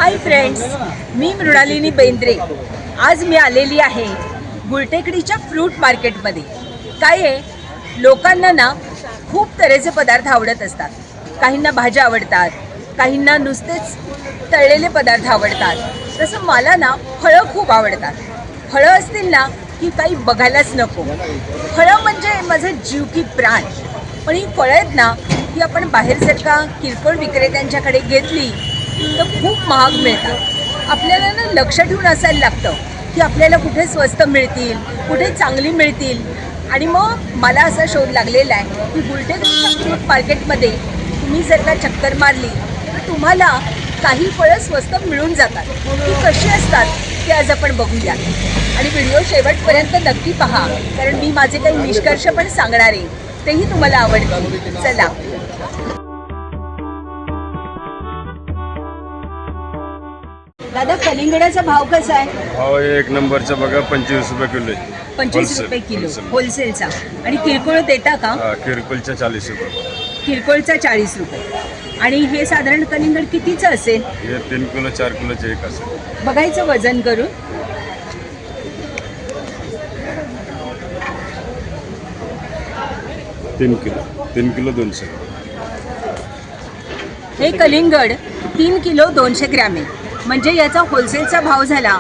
Hi friends, मी मृणालिनी बेंद्रे। आज मी आलेली आहे गुलटेकडीच्या फ्रूट मार्केटमध्ये। काय आहे, लोकांना ना खूप तऱ्हेचे पदार्थ आवडत असतात। काहींना भाज्या आवडतात, काहींना नुसतेच तळलेले पदार्थ आवडतात। तसं मला ना फळं खूप आवडतात। फळं असतील ना की काही बघायलाच नको। फळं म्हणजे माझं जीव की प्राण। पण ही फळं आहेत ना, ही आपण बाहेर जर का किरकोळ विक्रेत्यांच्याकडे घेतली तर खूप महाग मिळतात। आपल्याला ना लक्ष ठेवून असायला लागतं की आपल्याला कुठे स्वस्त मिळतील, कुठे चांगली मिळतील। आणि मग मला असा शोध लागलेला आहे की गुलटेकडीच्या फ्रूट मार्केटमध्ये तुम्ही जर का चक्कर मारली तर तुम्हाला काही फळं स्वस्त मिळून जातात। ती कशी असतात ते आज आपण बघूया आणि व्हिडिओ शेवटपर्यंत नक्की पहा, कारण मी माझे काही निष्कर्ष पण सांगणार आहे, तेही तुम्हाला आवडतील। चला। दादा, कलिंगडाचा भाव कसा आहे? भाव एक नंबरचा बघा 25 रुपये किलो आहे। 25 रुपये किलो होलसेलचा। आणि किरकोळ देता का? किरकोळच्या 40 रुपये। किरकोळचा 40 रुपये। आणि हे साधारण कलिंगड कितीचं असेल? हे 3 किलो 4 किलोचे एक असेल। बघायचं वजन करून। तीन किलो 200। हे कलिंगड 3 किलो 200 ग्रॅम आहे। म्हणजे याचा होलसेलचा भाव झाला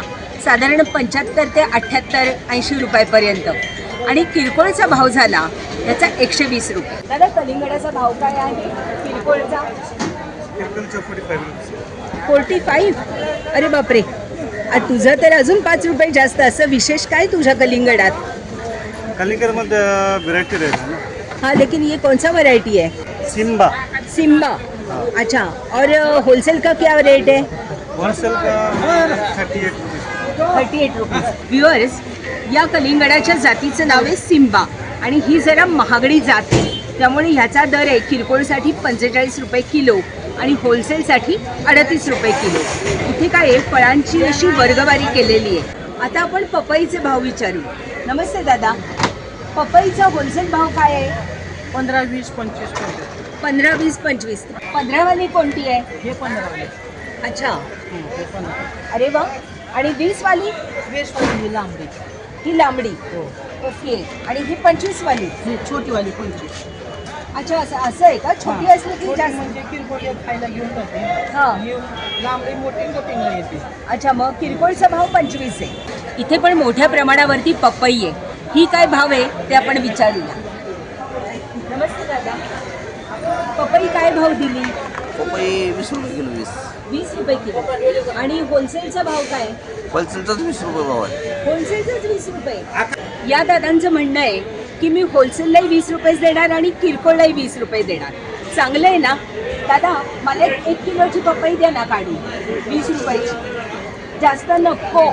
साधारण 75 ते 78 80 रुपयापर्यंत। आणि किरकोळचा भाव झाला याचा 120 रुपये। दादा, कलिंगडाचा भाव काय आहे किरकोळचा? 45। अरे बापरे, तुझं तर अजून 5 रुपये जास्त। असं विशेष काय तुझ्या कलिंगडात? कलिंगडमध्ये व्हरायटी रहता है हाँ, लेकिन ये कौन सा वैरायटी है? सिम्बा। सिम्बा। अच्छा, और होलसेल का क्या रेट है? होलसेल का 38 रुपीज। व्ह्युअर्स, या कलिंगडाच्या जातीचं नाव आहे सिम्बा आणि ही जरा महागडी जात आहे। त्यामुळे ह्याचा दर आहे किरकोळसाठी 45 रुपये किलो आणि होलसेलसाठी 38 रुपये किलो। इथे काय आहे, फळांची अशी वर्गवारी केलेली आहे। आता आपण पपईचे भाव विचारू। नमस्ते दादा, पपईचा होलसेल भाव काय आहे? 15, 20, 25 15, 20, 25। 15 वाली कोणती आहे? हे 15 वाले। अच्छा, अरे वा। आणि 20 वाली? 20 वाली लांबडी। ही लांबडी। ओके। आणि ही 25 वाली? ही छोटी वाली 25। अच्छा, असं आहे का? छोटी असली की जास्त? म्हणजे किरकोळ खायला घेऊन जाते। हां। ही लांबडी मोठी कटिंगला येते। अच्छा, मग किरकोळचा भाव 25 आहे। इथे पण मोठ्या प्रमाणावरती पपई आहे। ही काय भाव आहे ते आपण विचारूया। नमस्ते दादा, पपई काय भाव दिली? पपई 20 रुपये किलो 20 रुपये किलो। आणि होलसेलचा भाव काय? होलसेलचाच 20 रुपये भाव आहे। होलसेलचाच 20 रुपये। या दादांचं म्हणणं आहे की मी होलसेललाही 20 रुपयेच देणार आणि किरकोळलाही 20 रुपये देणार। चांगलं आहे ना दादा? मला 1 किलोची पपई द्या ना काढून, 20 रुपयाची। जास्त नको।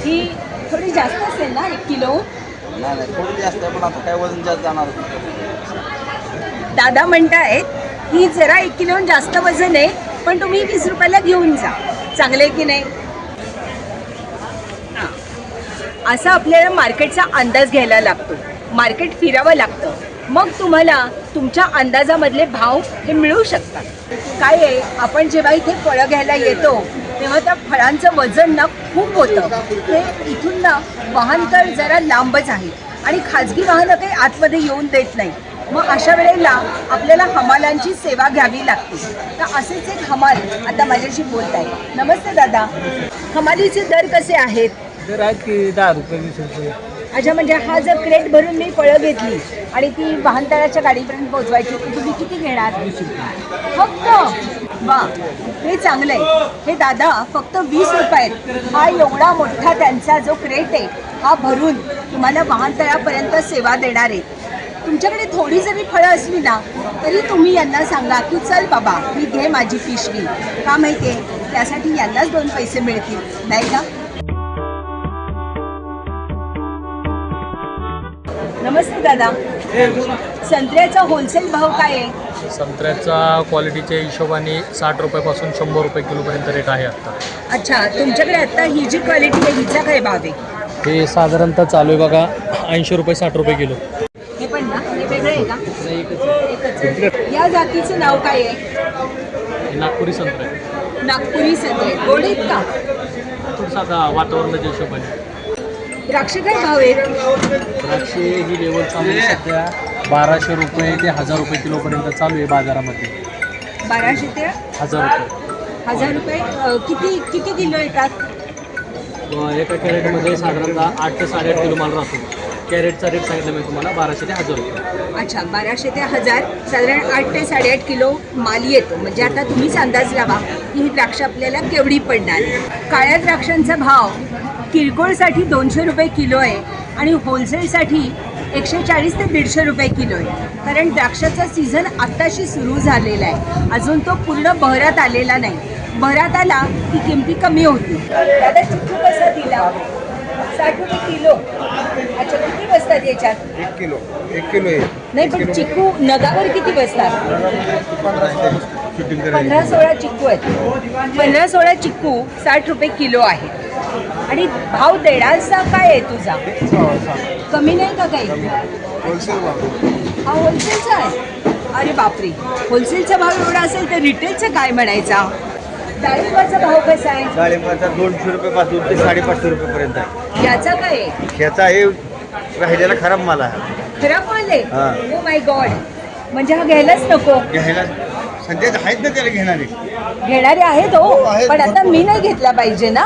ही थोडी जास्त असेल ना 1 किलो? नाही थोडी जास्त आहे, पण आता काय वजन जास्त जाणार। दादा म्हणतायत की जरा 1 किलो जास्त वजन आहे, पण तुम्ही 20 रुपयाला घेऊन जा। चांगलं आहे की नाही? असा आपल्याला मार्केटचा अंदाज घ्यायला लागतो, मार्केट फिरावं लागतं, मग तुम्हाला तुमच्या अंदाजामधले भाव हे मिळू शकतात। काय आहे, आपण जेव्हा इथे फळं घ्यायला येतो तेव्हा त्या फळांचं वजन ना खूप होतं। ते इथून ना वाहनतळ जरा लांबच आहे आणि खाजगी वाहनं काही आतमध्ये येऊन देत नाही। मग अशा वेळेला आपल्याला हमालांची सेवा घ्यावी लागते। तर असेच एक हमाल आता माझ्याशी बोलत आहे। नमस्ते दादा, हमालीचे दर कसे आहेत? दर आहेत की 10 रुपये 20 रुपये। अच्छा, म्हणजे हा जर क्रेट भरून मी फळं घेतली आणि ती वाहनतळाच्या गाडीपर्यंत पोहोचवायची तर तुम्ही किती घेणार? 20 रुपये फक्त? वा, हे चांगलं आहे। हे दादा फक्त 20 रुपयात हा एवढा मोठा त्यांचा जो क्रेट आहे हा भरून तुम्हाला वाहनतळापर्यंत सेवा देणार आहे। तुमच्याकडे थोडी जरी फळं असली ना तरी तुम्ही यांना सांगा की चल बाबा मी घे माझी पिशवी। का माहिती आहे, त्यासाठी यांनाच 2 पैसे मिळतील, नाही का? नमस्ते दादा, संत्र्याचा होलसेल भाव काय आहे? संत्र्याचा क्वालिटीच्या हिशोबाने 60 रुपयापासून 100 रुपये किलोपर्यंत रेट आहे आत्ता। अच्छा, तुमच्याकडे आता ही जी क्वालिटी आहे हिचा काय भाव आहे? हे साधारणतः चालू आहे बघा 80 रुपये 60 रुपये किलो। हे पण ना, हे वेगळं आहे का? एकच एकच आहे। या जातीचं नाव काय आहे? नागपुरी संत्रा आहे। नागपुरी संत्रे गोड आहेत का? थोडंसं आता वातावरणाच्या हिशोबाने द्राक्ष काय भाव आहेत? द्राक्षे ही लेवल चालू आहे सध्या 1200 रुपये ते 1000 रुपये किलोपर्यंत चालू आहे बाजारामध्ये. 1200 ते 1000 रुपये 1000 रुपये. किती किती किलो येतात? एका कॅरेटमध्ये साधारणतः 8 ते 8.5 किलो माल राहतो. कॅरेटचा रेट सांगितला मी तुम्हाला 1200 ते 1000 रुपये. अच्छा, 1200 ते 1000, साधारण 8 ते 8.5 किलो माल येतो. म्हणजे आता तुम्हीच अंदाज लावा की ही द्राक्ष आपल्याला केवढी पडणार. काळ्या द्राक्षांचा भाव किरकोळसाठी 200 रुपये किलो आहे आणि होलसेलसाठी 140 ते 150 रुपये किलो आहे. कारण द्राक्षाचा सीझन आत्ताशी सुरू झालेला आहे, अजून तो पूर्ण बहरात आलेला नाही. बहरात आला की किमती कमी होती. दादा चिक्कू कसा दिला? 60 रुपये किलो. अच्छा, किती बसतात याच्यात? 1 किलो आहे. नाही, पण चिक्कू नगावर किती बसतात? 15-16 चिक्कू आहेत. 15-16 चिक्कू 60 रुपये किलो आहे. आणि भाव देण्याचा काय आहे तुझा? कमी नाही का काही? हा होलसेलचा आहे. अरे बापरे, होलसेलचा भाव एवढा असेल तर रिटेलचं काय म्हणायचा? डाळिंबाचा भाव कसा आहे? डाळिंबाचा 200 रुपयापासून ते 550 रुपयेपर्यंत आहे. याचा काय आहे? ह्याचा हे राहिलेला खराब माल आहे. खराब माल हा. आहे? ओ माय गॉड, म्हणजे हा घ्यायलाच नको. घ्यायला सध्या आहेत ना त्याला घेणारे. घेणारे आहेत हो, आहेत, पण आता मी नाही घेतला पाहिजे ना.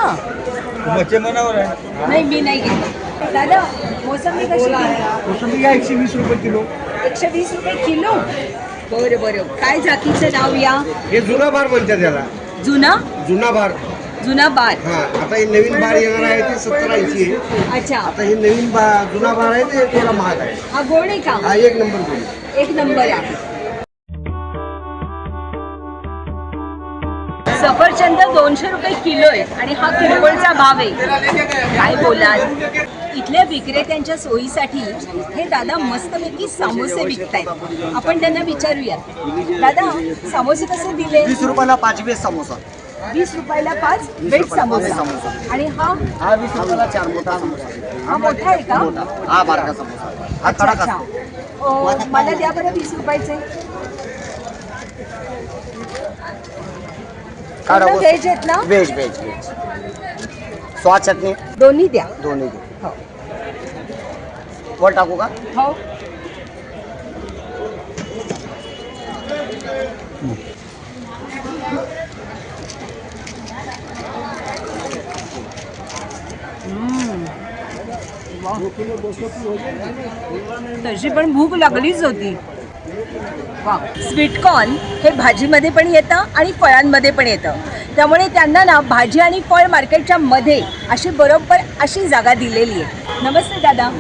मच्छे मनावर आहे. नाही, मी नाही घेतला. दादा, मोसंबी कशी आहे? मोसंबी घ्या 120 रुपये किलो. 120 रुपये किलो. बरं बरं. काय जातीचं नाव या? हे जुना बार म्हणतात त्याला. जुना जुना बार. जुना बार. हा, आता हे नवीन बार येणार आहे ते 70-80 आहे. अच्छा, आता हे नवीन जुना बार आहे ते थोडा महाग आहे. हा गोड आहे का? हा 1 नंबर बोल. 1 नंबर आहे. सफरचंद 200 रुपये किलो आहे आणि हा किरकोळचा भाव आहे. काय बोलाल? इथल्या विक्रेत्यांच्या सोयीसाठी हे दादा मस्तपैकी समोसे विकतायत. आपण त्यांना विचारूयात. दादा, समोसे कसे दिले? 20 रुपयाला 5 बेस समोसा. 20 रुपयाला 5 वेज समोसा. आणि हा हा 20 रुपयाला 4 मोठा समोसा. हा मोठा आहे का? हा बारका समोसा. हा अच्छा कडक अच्छा. असतो. मला द्या बरं 20 रुपयाचे. पूर्ण व्हेज आहेत ना? व्हेज स्वाद चटणी दोन्ही द्या. दोन्ही हो वर टाकू का? हो. तशी पण भूक लागलीच होती. वा. स्वीटकॉर्न हे भाजीमध्ये पण येतं आणि फळांमध्ये पण येतं. त्यामुळे त्यांना ना भाजी आणि फळ मार्केटच्या मध्ये अशी बरोबर अशी जागा दिलेली आहे. नमस्ते दादा,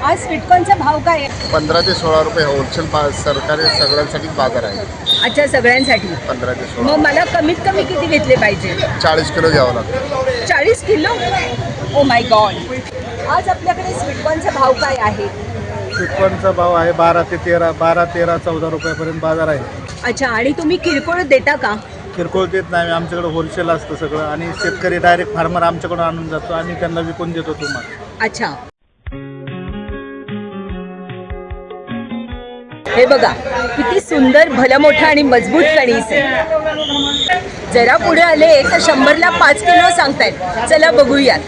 आज स्वीटकॉर्नचा भाव काय आहे? 15 ते 16 रुपये होलसेल सरकारी सगळ्यांसाठी बाजार आहे. अच्छा, सगळ्यांसाठी. 15 ते 16. मग मला कमीत कमी किती घेतले पाहिजे? 40 किलो घ्यावं लागतं. 40 किलो? Oh my God. आज आपल्याकडे स्वीटकॉर्नचा भाव काय आहे? स्वीटकॉर्नचा भाव आहे 12 ते 14 रुपयापर्यंत बाजार आहे. अच्छा, आणि तुम्ही किरकोळ देता का? किरकोळ देत नाही, आमच्याकडे होलसेल असतं सगळं आणि शेतकरी डायरेक्ट फार्मर आमच्याकडून आणून जातो, आम्ही त्यांना विकून देतो तुम्हाला. अच्छा, हे बघा किती सुंदर भलं मोठं आणि मजबूत कणीस आहे. जरा पुढे आले तर 100ला 5 किलो सांगतायत. चला बघूयात.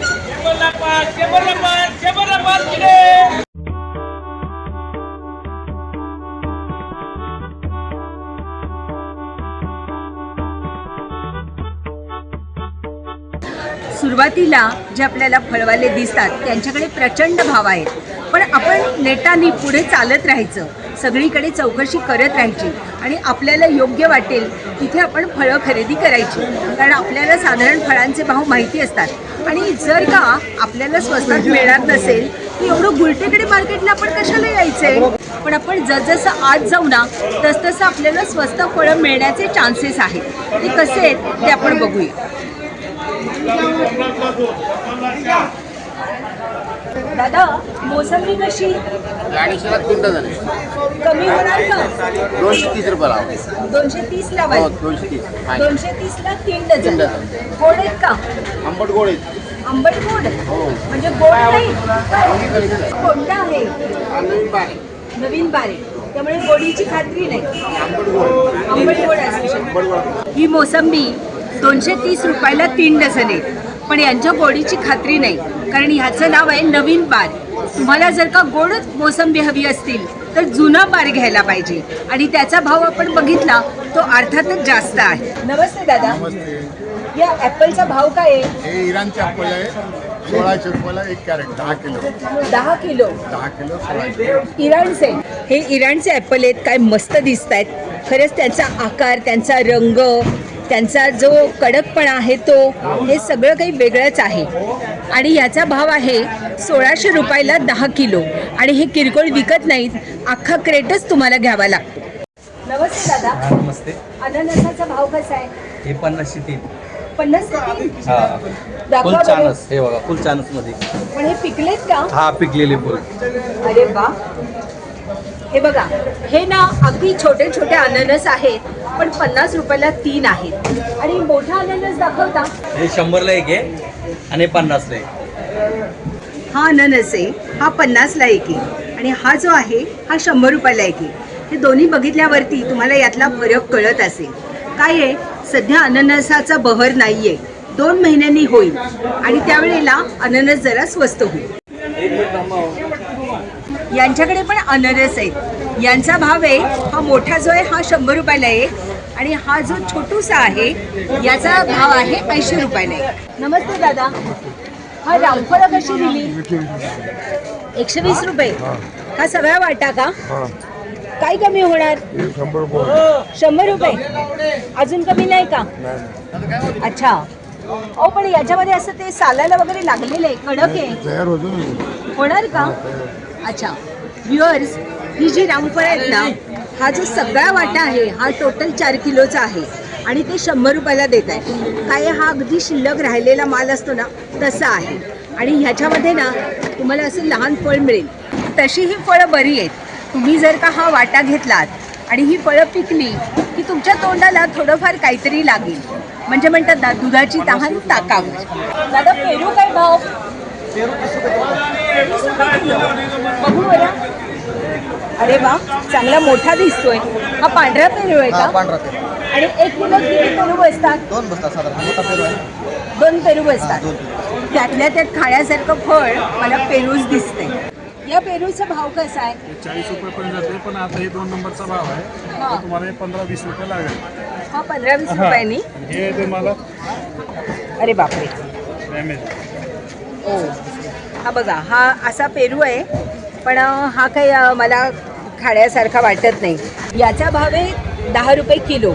सुरुवातीला जे आपल्याला फळवाले दिसतात त्यांच्याकडे प्रचंड भाव आहेत, पण आपण नेटाने पुढे चालत राहायचं, सगळीकडे चौकशी करत राहायची आणि आपल्याला योग्य वाटेल तिथे आपण फळं खरेदी करायची. कारण आपल्याला साधारण फळांचे भाव माहिती असतात आणि जर का आपल्याला स्वस्तात मिळणार नसेल तर एवढं गुलटेकडे मार्केटला आपण कशाला यायचंय. पण आपण जसजसं आत जाऊ ना तसतसं आपल्याला स्वस्त फळं मिळण्याचे चान्सेस आहेत. ते कसे आहेत ते आपण बघूया. दादा, मोसंबी कशी? 250ला 3 डझन आहे. कमी होणार का? 230 रुपयाला. 230 ला हो, बाई. 230. 230 ला 3 डझन. 3 डझन. गोड आहेत का? आंबट गोड आहे. आंबट गोड म्हणजे गोड नाही. कोणता आहे? नवीन बारे. नवीन बारे, त्यामुळे गोडीची खात्री नाही. आंबट गोड. आंबट गोड असू शकते. ही मोसंबी 230 रुपयाला 3 डझन आहेत. पण यांच्या गोडीची खात्री नाही, कारण ह्याचं नाव आहे नवीन बार. तुम्हाला जर का गोड मोसंबी हवी असतील तर जुना बार घ्यायला पाहिजे, आणि त्याचा भाव आपण बघितला तो अर्थातच जास्त आहे. नमस्ते दादा, या ॲपलचा भाव काय आहे? हे इराणचे अप्पल आहे, 1600 रुपयाला 1 कॅरेट, 10 किलो. 10 kilo 10 kilo 1600. इराणचे. हे इराणचे ॲपल आहेत, काय मस्त दिसत आहेत. खरंच त्यांचा आकार, त्यांचा रंग, त्यांचा जो कडकपणा आहे तो, हे सगळं काही वेगळंच आहे. आणि याचा भाव आहे 1600 रुपयाला 10 किलो. आणि हे किरकोळ विकत नाहीत, अख्खा क्रेटच तुम्हाला घ्यावा लागतो. नमस्ते दादा, नमस्ते. अननसाचा भाव कसा आहे? हे 50 ते 50 ते 3. हा, दाखवा फुल बरं. चानस. हे बघा, फुल चानस मध्ये. पण हे पिकलेत का? हा, पिकलेले फुल. अरे वा, हे बघा, हे ना अगदी छोटे छोटे अननस आहेत, पण 50 रुपयाला 3 आहेत. आणि मोठा अननस दाखवता? हे 100ला 1 आहे आणि 50ला 1. हा अननस आहे, हा 50ला 1 आहे, आणि हा जो आहे हा 100 रुपयाला 1 आहे. हे दोन्ही बघितल्यावरती तुम्हाला यातला फरक कळत असेल. काय आहे, सध्या अननसाचा बहर नाहीये, 2 महिन्यांनी होईल, आणि त्यावेळेला अननस जरा स्वस्त होईल. यांच्याकडे पण अननस आहेत. यांचा भाव आहे, हा मोठा जो आहे हा 100 रुपयाला आहे, आणि हा जो छोटूसा आहे याचा भाव आहे 80 रुपयाला आहे. नमस्ते दादा, हा रामफळं कशी दिली? 120 रुपये. हा सगळा वाटा का? काय कमी होणार? 100 रुपये. अजून कमी नाही का? अच्छा. अहो, पण याच्यामध्ये असं ते सालाला वगैरे लागलेलं आहे, कडक आहे, होणार का? अच्छा. व्ह्युअर्स, ही जी रामफळं आहेत ना, हा जो सगळा वाटा आहे हा टोटल 4 किलोचा आहे, आणि ते 100 रुपयाला देत आहे. काय हा अगदी शिल्लक राहिलेला माल असतो ना, तसा आहे. आणि ह्याच्यामध्ये ना तुम्हाला असं लहान फळ मिळेल. तशी ही फळं बरी आहेत. तुम्ही जर का हा वाटा घेतलात आणि ही फळं पिकली की तुमच्या तोंडाला थोडंफार काहीतरी लागेल. म्हणजे म्हणतात ना, दुधाची तहान ताकावर. दादा, पेरू काय भाव? बघू बरं. अरे वा, चांगला मोठा दिसतोय. हा पांढरा पेरू आहे का? पांढरा पेरू. आणि 1 किलो किती पेरू बसतात? 2 बसतात साधारण. मोठा पेरू आहे. 2 पेरू बसतात. त्यातल्या त्यात खाण्यासारखं फळ मला पेरूच दिसते. या पेरूचा भाव कसा आहे? 40 रुपये पण जाते, पण आता हे 2 नंबरचा भाव आहे. हा. तुम्हाला 15-20 रुपये लागेल. हा 15-20 रुपयांनी. हे तुम्हाला अरे बापरे. ओ, हा बघा, हा असा पेरू आहे, पण हा काही मला खाण्यासारखा वाटत नाही. याचा भाव आहे 10 रुपये किलो.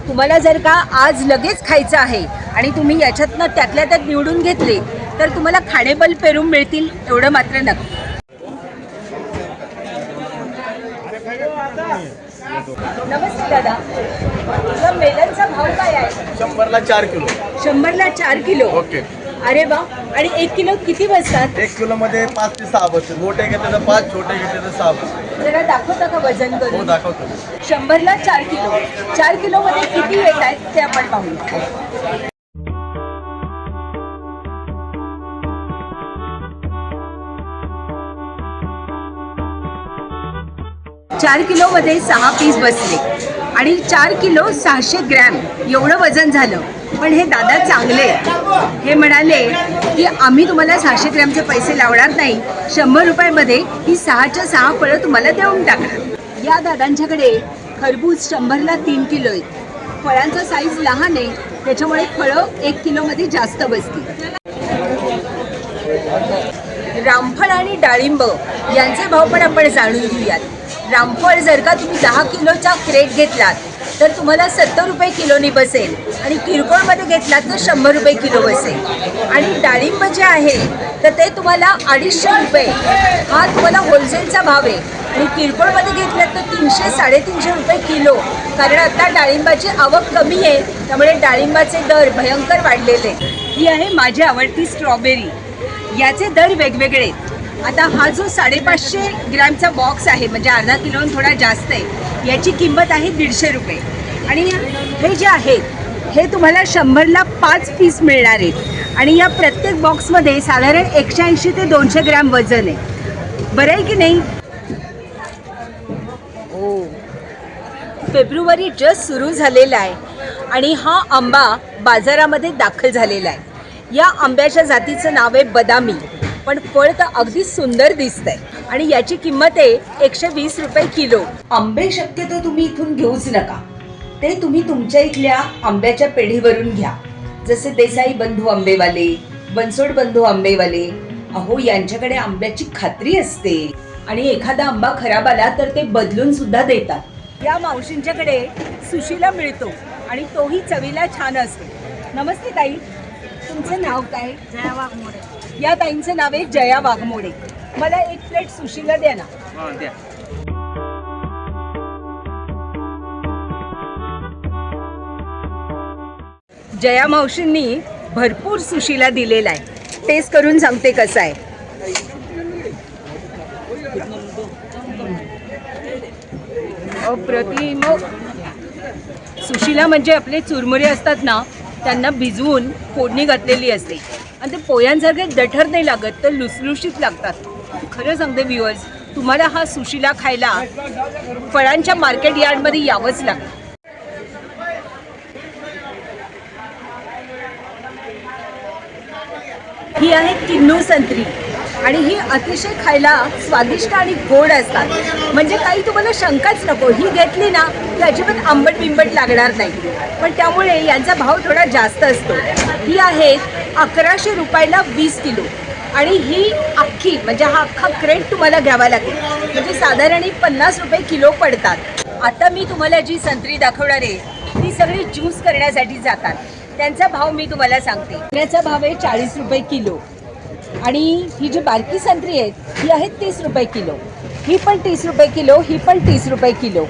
तुम्हाला जर का आज लगेच खायचं आहे आणि तुम्ही याच्यातनं त्यातल्या त्यात निवडून घेतले तर तुम्हाला खाणेबल पेरू मिळतील, एवढं मात्र नक्की. नमस्ते दादा, तुझा मेलनचा भाव काय आहे? 100ला 4 किलो. 100ला 4 किलो. ओके. अरे वा. आणि 1 किलो किती बसतात? 1 किलोमध्ये 5 ते 6 बसते. मोठे घेतले तर 5, छोटे घेतले तर 6 बसते. जरा दाखवता का वजन करून? दाखवतो. 100ला 4 किलो. 4 किलोमध्ये किती येत आहेत ते आपण पाहूया. 4 किलोमध्ये 6 पीस बसले, आणि 4 किलो 600 ग्रॅम एवढं वजन झालं. पण हे दादा चांगले, हे म्हणाले की आम्ही तुम्हाला 600 ग्रॅमचे पैसे लावणार नाही, 100 रुपयामध्ये ही 6च्या 6 फळं तुम्हाला देऊन टाकणार. या दादांच्याकडे खरबूज 100ला 3 किलो आहेत. फळांचा साईज लहान आहे, त्याच्यामुळे फळं 1 किलोमध्ये जास्त बसतील. रामफळ आणि डाळिंब यांचे भाव पण आपण जाणून घेऊयात. रामफळ जर का तुम्ही 10 किलोचा क्रेट घेतलात तर तुम्हाला 70 रुपये किलोनी बसेल, आणि किरकोळमध्ये घेतलात तर 100 रुपये किलो बसेल. आणि डाळिंब जे आहे तर ते तुम्हाला 250 रुपये हा तुम्हाला होलसेलचा भाव आहे, आणि किरकोळमध्ये घेतलात तर 300-350 रुपये किलो. कारण आता डाळिंबाची आवक कमी आहे, त्यामुळे डाळिंबाचे दर भयंकर वाढलेले. ही आहे माझी आवडती स्ट्रॉबेरी. याचे दर वेगवेगळे आहेत. आता हा जो 550 ग्रॅमचा बॉक्स आहे, म्हणजे अर्धा किलोहून थोडा जास्त आहे, याची किंमत आहे 150 रुपये. आणि हे जे आहेत हे तुम्हाला 100ला 5 पीस मिळणार आहेत, आणि या प्रत्येक बॉक्समध्ये साधारण 180 ते 200 ग्रॅम वजन आहे. बरं आहे की नाही? फेब्रुवारी जस्ट सुरू झालेला आहे, आणि हा आंबा बाजारामध्ये दाखल झालेला आहे। या आंब्याच्या जातीचं नाव आहे बदामी, पण फळ तर अगदी सुंदर दिसतंय आणि याची किंमत आहे 120 रुपये किलो। आंबे शक्यतो तुम्ही इथून घेऊच नका, ते तुम्ही तुमच्या इथल्या आंब्याच्या पेढीवरून घ्या, जसे देसाई बंधू आंबेवाले, बनसोड बंधू आंबेवाले। अहो, यांच्याकडे आंब्याची खात्री असते आणि एखादा आंबा खराब आला तर ते बदलून सुद्धा देतात। या मावशींच्याकडे सुशीला मिळतो आणि तोही चवीला छान असतो। नमस्ते ताई, तुमचं नाव काय? जया वाघमोडे। या ताईंचं नाव आहे जया वाघमोडे। मला एक प्लेट सुशीला द्या ना। द्या. जया मावशींनी भरपूर सुशीला दिलेला आहे, टेस्ट करून सांगते कसं आहे। अप्रतिम। सुशीला म्हणजे आपले चुरमुरे असतात ना, त्यांना भिजवून फोडणी घातलेली असते आणि ते पोह्यांसारखे जठर नाही लागत, तर लुसलुशीत लागतात। खरं सांगते व्ह्युअर्स, तुम्हाला हा सुशीला खायला फळांच्या मार्केट यार्डमध्ये यावंच लागतं। ही आहे किन्नूर संत्री आणि ही अतिशय खायला स्वादिष्ट आणि गोड असतात, म्हणजे काही तुम्हाला शंकाच नको, ही घेतली ना की अजिबात आंबट बिंबट लागणार नाही, पण त्यामुळे यांचा भाव थोडा जास्त असतो। ही आहे 1100 रुपयाला 20 किलो आणि ही अख्खी म्हणजे हा अख्खा क्रेट तुम्हाला घ्यावा लागेल, म्हणजे साधारण 50 रुपये किलो पडतात। आता मी तुम्हाला जी संत्री दाखवणार आहे ती सगळी ज्यूस करण्यासाठी जातात, त्यांचा भाव मी तुम्हाला सांगते। त्याचा भाव आहे 40 रुपये किलो आणि ही जी बारकी संत्री आहेत ही आहे 30 रुपये किलो, ही पण 30 रुपये किलो, ही पण 30 रुपये किलो।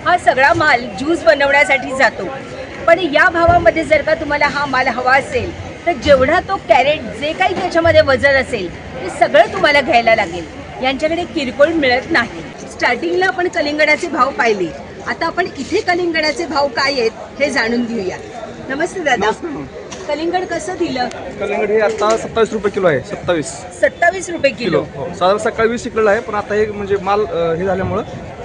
हा सगळा माल ज्यूस बनवण्यासाठी जातो, पण या भावामध्ये जर का तुम्हाला हा माल हवा असेल तर जेवढा तो कॅरेट जे काही त्याच्यामध्ये वजन असेल ते सगळं तुम्हाला घ्यायला लागेल। यांच्याकडे किरकोळ मिळत नाही। स्टार्टिंगला आपण कलिंगडाचे भाव पाहिले, आता आपण इथे कलिंगडाचे भाव काय आहेत हे जाणून घेऊया। नमस्ते दादा, कलिंगड कसं दिलं? कलिंगड हे आता 27 रुपये किलो आहे. 27 रुपये किलो। हो, साधारण सकाळी 20 शिकलेलं आहे, पण आता हे म्हणजे माल हे झाल्यामुळं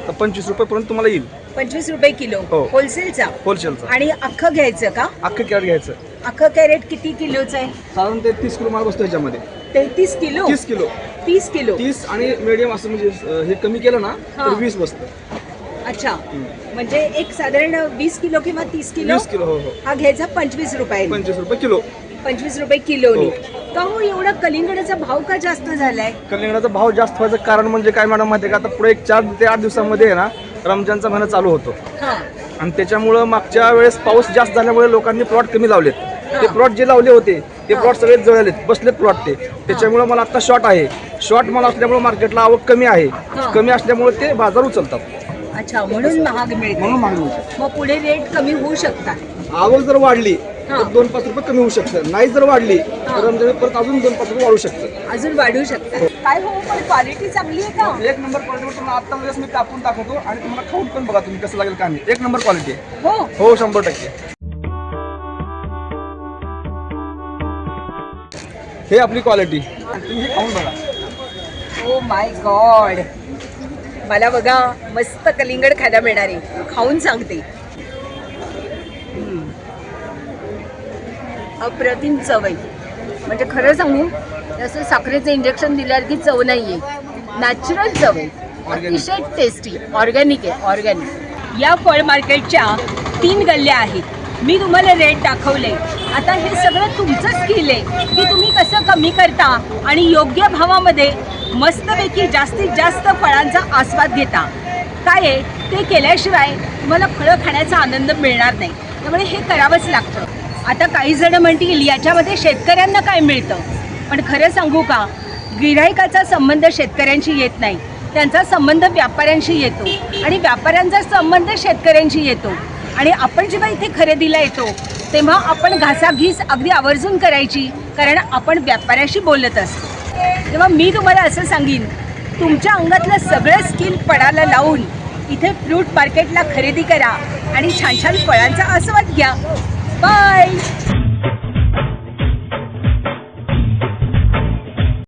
तर 25 रुपयेपर्यंत तुम्हाला येईल. 25 रुपये किलो हो. होलसेलचा? होलसेलचा. आणि अख्खं घ्यायचं का? अख्खं कॅरेट घ्यायचं. अख्खं कॅरेट किती किलोचं आहे? साधारण ते 30 किलो माल बसतो ह्याच्यामध्ये. 33 किलो? 30 किलो. 30 किलो 30 आणि मीडियम असं म्हणजे हे कमी केलं ना हा. तर 20 बसतं. अच्छा, म्हणजे एक साधारण 20 किलो किंवा 30 किलो 20 किलो. हो हो. हा घ्यायचा 25 रुपये. 25 रुपये किलो. 25 रुपये किलोनी. हो. का हो एवढा कलिंगडाचा भाव का जास्त झालाय? कलिंगडाचा भाव जास्त व्हायचं कारण म्हणजे काय मॅडम माहिती आहे का, आता पुढे एक 4 ते 8 दिवसामध्ये आहे ना रमजानचा महिना चालू होतो हा आणि त्याच्यामुळं मागच्या वेळेस पाऊस जास्त झाल्यामुळे लोकांनी प्लॉट कमी लावलेत. ते प्लॉट जे लावले होते ते प्लॉट सगळे जळलेत, बसलेत प्लॉट ते. त्याच्यामुळे मला आता शॉर्ट आहे. शॉर्ट माल असल्यामुळे मार्केटला आवक कमी आहे. कमी असल्यामुळे ते बाजार उचलतात. अच्छा, म्हणून महाग मिळते. म्हणून महाग मिळते. मग पुढे रेट कमी होऊ शकतात. आवक जर वाढली हा. तर 2-5 रुपये कमी होऊ शकतं. नाही जर वाढली तर रमजान परत अजून 2-5 रुपये वाढू शकतं. अजून वाढू शकतात. काय हो, पण क्वालिटी चांगली आहे का? एक नंबर क्वालिटीवर तुम्हाला आता वेळेस मी कापून दाखवतो आणि तुम्हाला खाऊन पण बघा तुम्ही कसं लागेल का नाही. एक नंबर क्वालिटी आहे. हो हो, 100%. हे आपली क्वालिटी, तुम्ही हे खाऊन बघा. ओ माय गॉड, मला बघा मस्त कलिंगड खायला मिळणार आहे. खाऊन सांगते. अप्रतिम चव आहे, म्हणजे खरं सांगू जसं साखरेचं इंजेक्शन दिल्यासारखी चव नाही आहे, नॅचरल चव आहे, अतिशय टेस्टी, ऑर्गॅनिक आहे, ऑर्गॅनिक। या फळ मार्केटच्या 3 गल्ल्या आहेत, मी तुम्हाला रेट दाखवले। आता हे सगळं तुमचं स्किल आहे की तुम्ही कसं कमी करता आणि योग्य भावामध्ये मस्तपैकी जास्तीत जास्त फळांचा आस्वाद घेता। काय आहे ते केल्याशिवाय तुम्हाला फळं खाण्याचा आनंद मिळणार नाही, त्यामुळे हे करावंच लागतं। आता काही जण म्हणतील याच्यामध्ये शेतकऱ्यांना काय मिळतं, पण खरं सांगू का, गिऱ्हाईकाचा संबंध शेतकऱ्यांशी येत नाही, त्यांचा संबंध व्यापाऱ्यांशी येतो आणि व्यापाऱ्यांचा संबंध शेतकऱ्यांशी येतो। आणि आपण जेव्हा इथे खरेदीला येतो तेव्हा आपण घासाघीस अगदी आवर्जून करायची, कारण आपण व्यापाऱ्याशी बोलत असतो। तेव्हा मी तुम्हाला असं सांगीन, तुमच्या अंगातलं सगळं स्किल पणाला लावून इथे फ्रूट मार्केटला खरेदी करा आणि छान छान फळांचा आस्वाद घ्या। बाय.